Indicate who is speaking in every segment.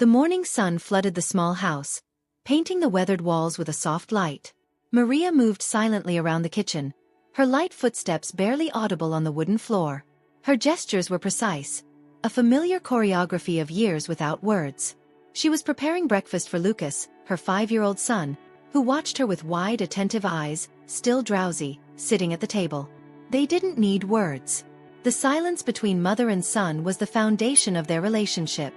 Speaker 1: The morning sun flooded the small house, painting the weathered walls with a soft light. Maria moved silently around the kitchen, her light footsteps barely audible on the wooden floor. Her gestures were precise, a familiar choreography of years without words. She was preparing breakfast for Lucas, her 5-year-old son, who watched her with wide, attentive eyes, still drowsy, sitting at the table. They didn't need words. The silence between mother and son was the foundation of their relationship.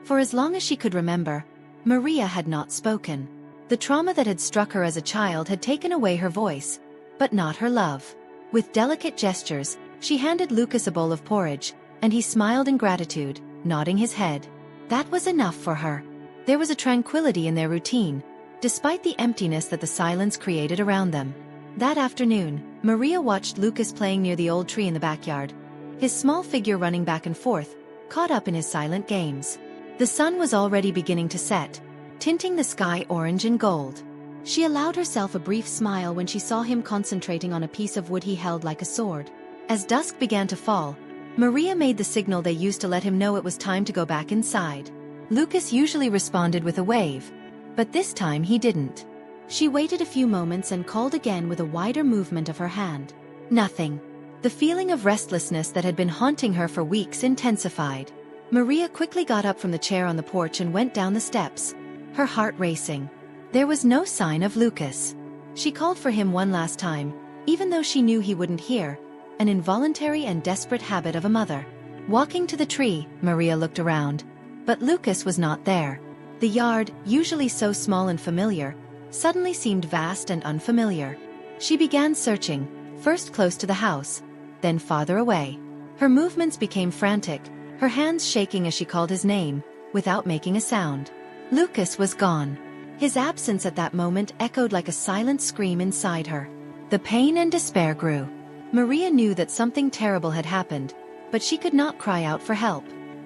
Speaker 1: For as long as she could remember, Maria had not spoken. The trauma that had struck her as a child had taken away her voice, but not her love. With delicate gestures, she handed Lucas a bowl of porridge, and he smiled in gratitude, nodding his head. That was enough for her. There was a tranquility in their routine, despite the emptiness that the silence created around them. That afternoon, Maria watched Lucas playing near the old tree in the backyard, his small figure running back and forth, caught up in his silent games. The sun was already beginning to set, tinting the sky orange and gold. She allowed herself a brief smile when she saw him concentrating on a piece of wood he held like a sword. As dusk began to fall, Maria made the signal they used to let him know it was time to go back inside. Lucas usually responded with a wave, but this time he didn't. She waited a few moments and called again with a wider movement of her hand. Nothing. The feeling of restlessness that had been haunting her for weeks intensified. Maria quickly got up from the chair on the porch and went down the steps, her heart racing. There was no sign of Lucas. She called for him one last time, even though she knew he wouldn't hear, an involuntary and desperate habit of a mother. Walking to the tree, Maria looked around. But Lucas was not there. The yard, usually so small and familiar, suddenly seemed vast and unfamiliar. She began searching, first close to the house, then farther away. Her movements became frantic, her hands shaking as she called his name, without making a sound. Lucas was gone. His absence at that moment echoed like a silent scream inside her. The pain and despair grew. Maria knew that something terrible had happened, but she could not cry out for help.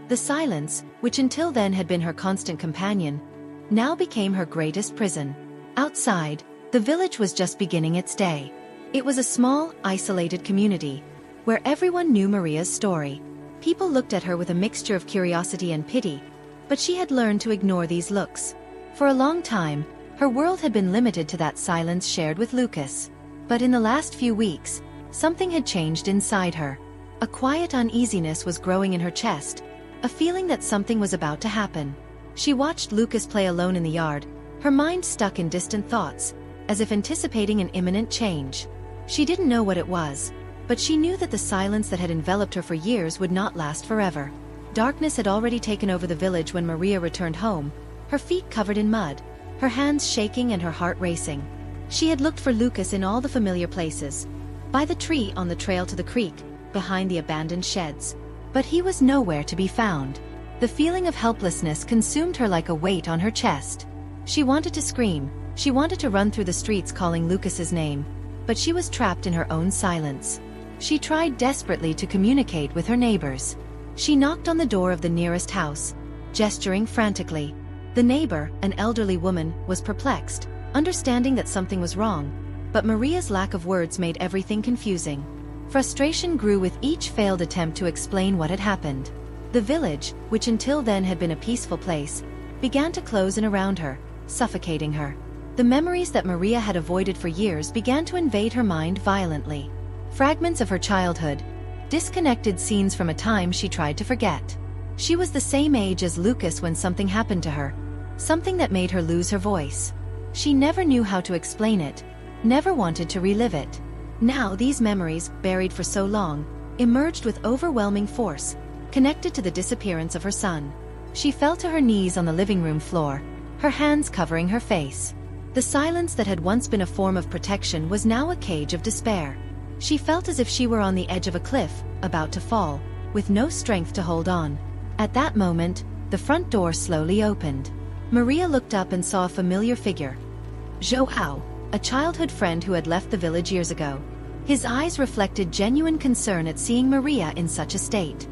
Speaker 1: The silence, which until then had been her constant companion, now became her greatest prison. Outside, the village was just beginning its day. It was a small, isolated community, where everyone knew Maria's story. People looked at her with a mixture of curiosity and pity, but she had learned to ignore these looks. For a long time, her world had been limited to that silence shared with Lucas. But in the last few weeks, something had changed inside her. A quiet uneasiness was growing in her chest, a feeling that something was about to happen. She watched Lucas play alone in the yard, her mind stuck in distant thoughts, as if anticipating an imminent change. She didn't know what it was, but she knew that the silence that had enveloped her for years would not last forever. Darkness had already taken over the village when Maria returned home, her feet covered in mud, her hands shaking and her heart racing. She had looked for Lucas in all the familiar places, by the tree on the trail to the creek, behind the abandoned sheds. But he was nowhere to be found. The feeling of helplessness consumed her like a weight on her chest. She wanted to scream, she wanted to run through the streets calling Lucas's name, but she was trapped in her own silence. She tried desperately to communicate with her neighbors. She knocked on the door of the nearest house, gesturing frantically. The neighbor, an elderly woman, was perplexed, understanding that something was wrong, but Maria's lack of words made everything confusing. Frustration grew with each failed attempt to explain what had happened. The village, which until then had been a peaceful place, began to close in around her, suffocating her. The memories that Maria had avoided for years began to invade her mind violently. Fragments of her childhood, disconnected scenes from a time she tried to forget. She was the same age as Lucas when something happened to her, something that made her lose her voice. She never knew how to explain it, never wanted to relive it. Now these memories, buried for so long, emerged with overwhelming force, connected to the disappearance of her son. She fell to her knees on the living room floor, her hands covering her face. The silence that had once been a form of protection was now a cage of despair. She felt as if she were on the edge of a cliff, about to fall, with no strength to hold on. At that moment, the front door slowly opened. Maria looked up and saw a familiar figure. João, a childhood friend who had left the village years ago. His eyes reflected genuine concern at seeing Maria in such a state.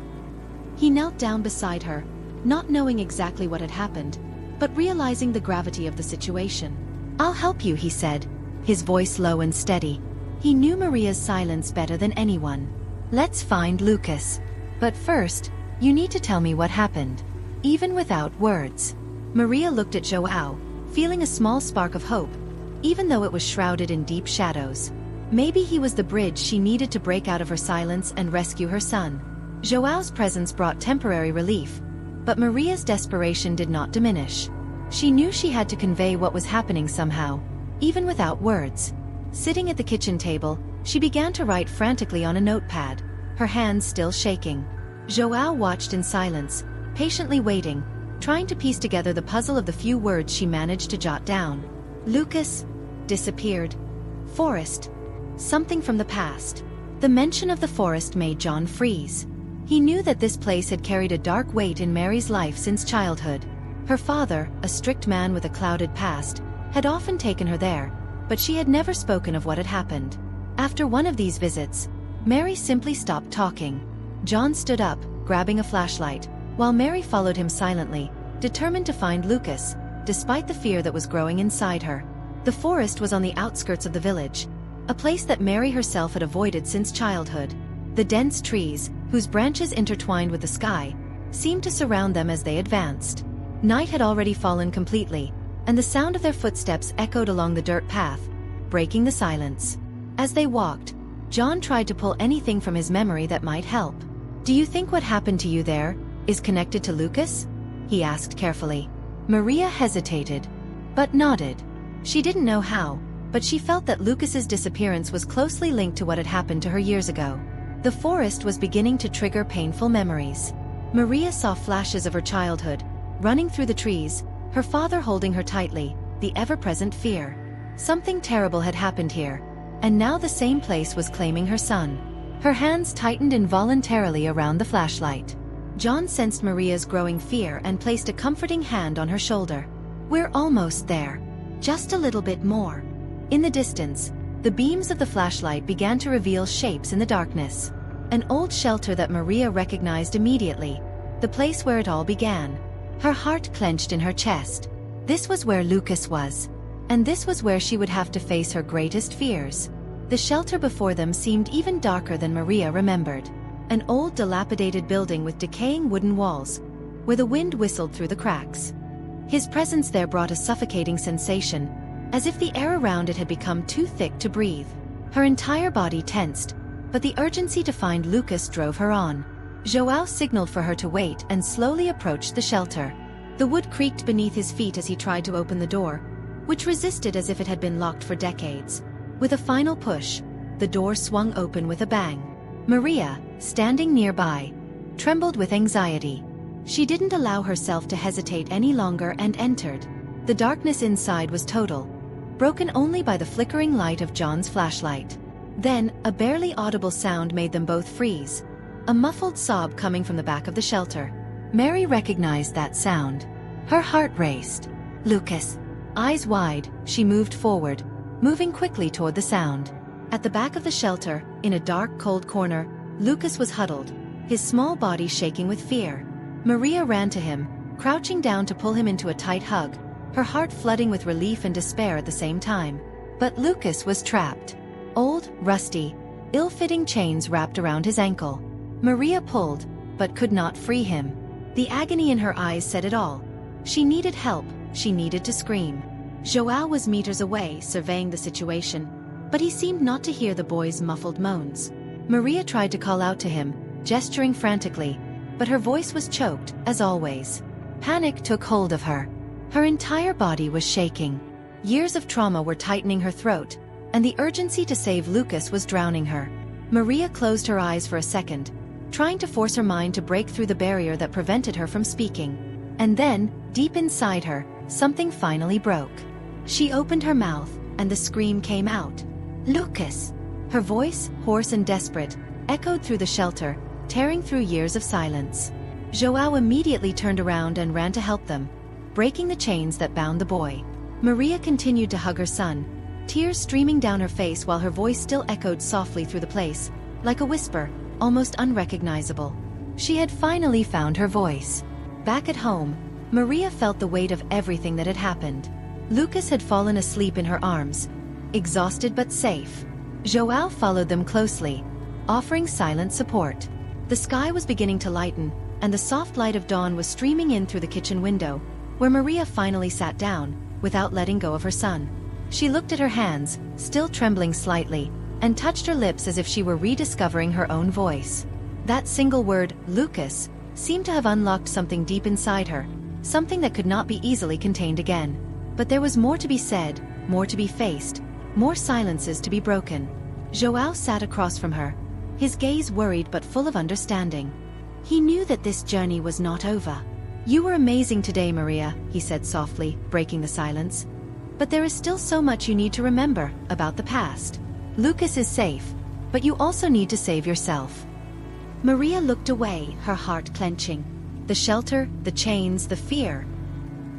Speaker 1: He knelt down beside her, not knowing exactly what had happened, but realizing the gravity of the situation. "I'll help you," he said, his voice low and steady. He knew Maria's silence better than anyone. "Let's find Lucas. But first, you need to tell me what happened." Even without words, Maria looked at João, feeling a small spark of hope, even though it was shrouded in deep shadows. Maybe he was the bridge she needed to break out of her silence and rescue her son. João's presence brought temporary relief, but Maria's desperation did not diminish. She knew she had to convey what was happening somehow, even without words. Sitting at the kitchen table, she began to write frantically on a notepad, her hands still shaking. João watched in silence, patiently waiting, trying to piece together the puzzle of the few words she managed to jot down. Lucas disappeared. Forest. Something from the past. The mention of the forest made John freeze. He knew that this place had carried a dark weight in Mary's life since childhood. Her father, a strict man with a clouded past, had often taken her there, but she had never spoken of what had happened. After one of these visits, Mary simply stopped talking. John stood up, grabbing a flashlight, while Mary followed him silently, determined to find Lucas, despite the fear that was growing inside her. The forest was on the outskirts of the village, a place that Mary herself had avoided since childhood. The dense trees, whose branches intertwined with the sky, seemed to surround them as they advanced. Night had already fallen completely, and the sound of their footsteps echoed along the dirt path, breaking the silence. As they walked, John tried to pull anything from his memory that might help. "Do you think what happened to you there is connected to Lucas?" he asked carefully. Maria hesitated, but nodded. She didn't know how, but she felt that Lucas's disappearance was closely linked to what had happened to her years ago. The forest was beginning to trigger painful memories. Maria saw flashes of her childhood, running through the trees, her father holding her tightly, the ever-present fear. Something terrible had happened here, and now the same place was claiming her son. Her hands tightened involuntarily around the flashlight. John sensed Maria's growing fear and placed a comforting hand on her shoulder. "We're almost there. Just a little bit more." In the distance, the beams of the flashlight began to reveal shapes in the darkness. An old shelter that Maria recognized immediately, the place where it all began. Her heart clenched in her chest. This was where Lucas was, and this was where she would have to face her greatest fears. The shelter before them seemed even darker than Maria remembered. An old dilapidated building with decaying wooden walls, where the wind whistled through the cracks. His presence there brought a suffocating sensation, as if the air around it had become too thick to breathe. Her entire body tensed, but the urgency to find Lucas drove her on. João signaled for her to wait and slowly approached the shelter. The wood creaked beneath his feet as he tried to open the door, which resisted as if it had been locked for decades. With a final push, the door swung open with a bang. Maria, standing nearby, trembled with anxiety. She didn't allow herself to hesitate any longer and entered. The darkness inside was total, broken only by the flickering light of John's flashlight. Then, a barely audible sound made them both freeze. A muffled sob coming from the back of the shelter. Mary recognized that sound. Her heart raced. Lucas. Eyes wide, she moved forward, moving quickly toward the sound. At the back of the shelter, in a dark, cold corner, Lucas was huddled, his small body shaking with fear. Maria ran to him, crouching down to pull him into a tight hug, her heart flooding with relief and despair at the same time. But Lucas was trapped. Old, rusty, ill-fitting chains wrapped around his ankle. Maria pulled, but could not free him. The agony in her eyes said it all. She needed help, she needed to scream. João was meters away, surveying the situation, but he seemed not to hear the boy's muffled moans. Maria tried to call out to him, gesturing frantically, but her voice was choked, as always. Panic took hold of her. Her entire body was shaking. Years of trauma were tightening her throat, and the urgency to save Lucas was drowning her. Maria closed her eyes for a second, trying to force her mind to break through the barrier that prevented her from speaking. And then, deep inside her, something finally broke. She opened her mouth, and the scream came out. "Lucas!" Her voice, hoarse and desperate, echoed through the shelter, tearing through years of silence. João immediately turned around and ran to help them, breaking the chains that bound the boy. Maria continued to hug her son, tears streaming down her face while her voice still echoed softly through the place, like a whisper, almost unrecognizable. She had finally found her voice. Back at home, Maria felt the weight of everything that had happened. Lucas had fallen asleep in her arms, exhausted but safe. João followed them closely, offering silent support. The sky was beginning to lighten, and the soft light of dawn was streaming in through the kitchen window, where Maria finally sat down, without letting go of her son. She looked at her hands, still trembling slightly, and touched her lips as if she were rediscovering her own voice. That single word, Lucas, seemed to have unlocked something deep inside her, something that could not be easily contained again. But there was more to be said, more to be faced, more silences to be broken. João sat across from her, his gaze worried but full of understanding. He knew that this journey was not over. "You were amazing today, Maria," he said softly, breaking the silence. "But there is still so much you need to remember about the past. Lucas is safe, but you also need to save yourself." Maria looked away, her heart clenching. The shelter, the chains, the fear.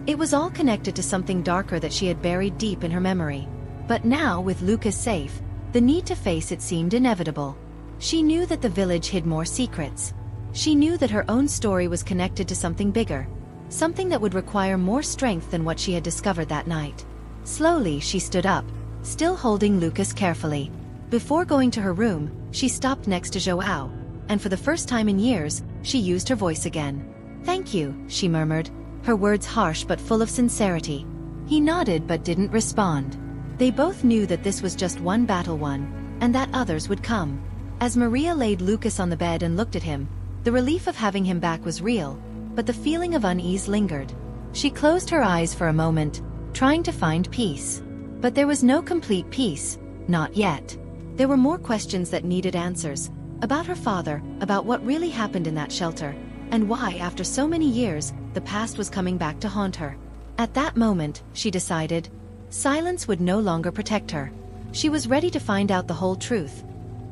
Speaker 1: It was all connected to something darker that she had buried deep in her memory. But now, with Lucas safe, the need to face it seemed inevitable. She knew that the village hid more secrets. She knew that her own story was connected to something bigger, something that would require more strength than what she had discovered that night. Slowly, she stood up, still holding Lucas carefully. Before going to her room, she stopped next to João, and for the first time in years, she used her voice again. "Thank you," she murmured, her words harsh but full of sincerity. He nodded but didn't respond. They both knew that this was just one battle won, and that others would come. As Maria laid Lucas on the bed and looked at him, the relief of having him back was real, but the feeling of unease lingered. She closed her eyes for a moment, trying to find peace. But there was no complete peace, not yet. There were more questions that needed answers, about her father, about what really happened in that shelter, and why, after so many years, the past was coming back to haunt her. At that moment, she decided, silence would no longer protect her. She was ready to find out the whole truth,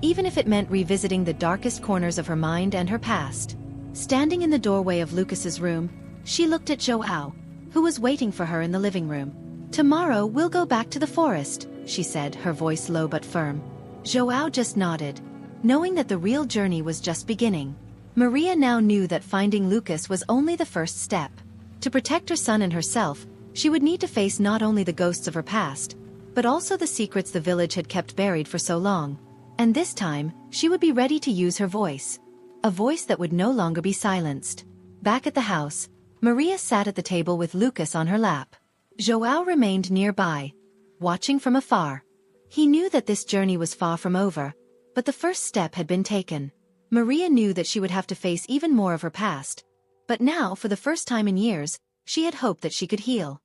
Speaker 1: even if it meant revisiting the darkest corners of her mind and her past. Standing in the doorway of Lucas's room, she looked at João, who was waiting for her in the living room. "Tomorrow we'll go back to the forest," she said, her voice low but firm. João just nodded, knowing that the real journey was just beginning. Maria now knew that finding Lucas was only the first step. To protect her son and herself, she would need to face not only the ghosts of her past, but also the secrets the village had kept buried for so long. And this time, she would be ready to use her voice. A voice that would no longer be silenced. Back at the house, Maria sat at the table with Lucas on her lap. João remained nearby, watching from afar. He knew that this journey was far from over, but the first step had been taken. Maria knew that she would have to face even more of her past. But now, for the first time in years, she had hoped that she could heal.